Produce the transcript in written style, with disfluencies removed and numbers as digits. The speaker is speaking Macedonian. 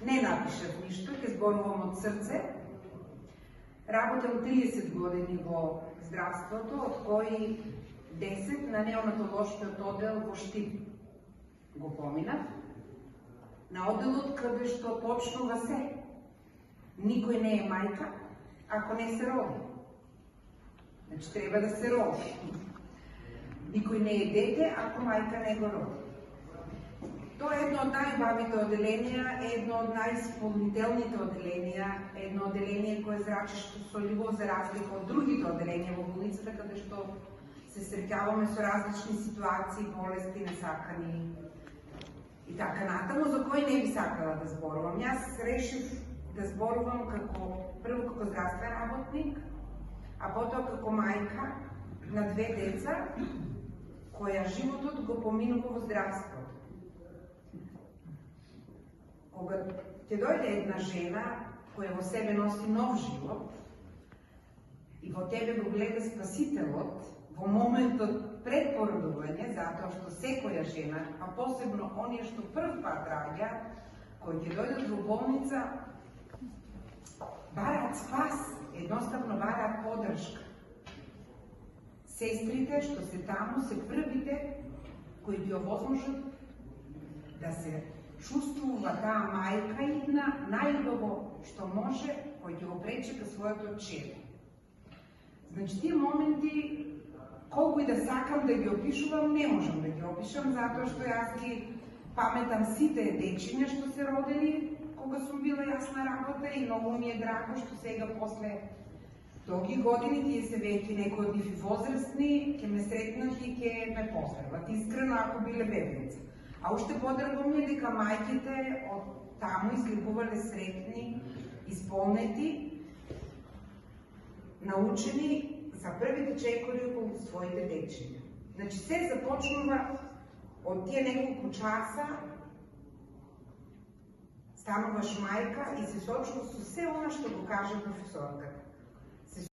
Не напишав ништо, ќе зборувам од срце. Работам 30 години во здравството, од кои 10 на неонатолошкиот оддел во Штип го поминав. На одделот каде што почнува се. Никој не е мајка ако не се роди. Значи треба да се роди. Никој не е дете ако мајка не го роди. Тоа е едно од најбавите одделенија, едно од најисполнителните одделенија, едно одделение кое зрачи што соливо за разлика од другите одделенија во болницата, каде што се среќаваме со различни ситуации, болести, несакани и така натаму, за кои не би сакала да зборувам. Јас решив да зборувам прво како здравствен работник, а потоа како мајка на 2 деца, која животот го поминува во здравството. Кога ќе дојде една жена која во себе носи нов живот и во тебе го гледа Спасителот во моментот пред породување, затоа што секоја жена, а посебно оние што прв пат раѓа, кои ќе дојдат во болница, бараат спас, едноставно бараат поддршка. Сестрите што се таму се првите кои ќе овозможат да се чувствува таа мајка идна најубаво што може, кој ќе го пречека своето чеdo. Значи, тие моменти, колку и да сакам да ги опишувам, не можам да ги опишам, затоа што јас ги паметам сите дечиња што се родени кога сум била јас на работа и многу ми е драго што сега после долги години тие се веќе некои од нив возрастни, ќе ме сретнат и ќе ме поздрават, искрено ако биле бебица. А уште подраго ми е дека мајките од таму излегувале сретни, исполнети, научени за првите чекори околу своите дечиња. Значи, се започнува од тие неколку часа, стануваш мајка и се сочува со се она што го кажа професорката.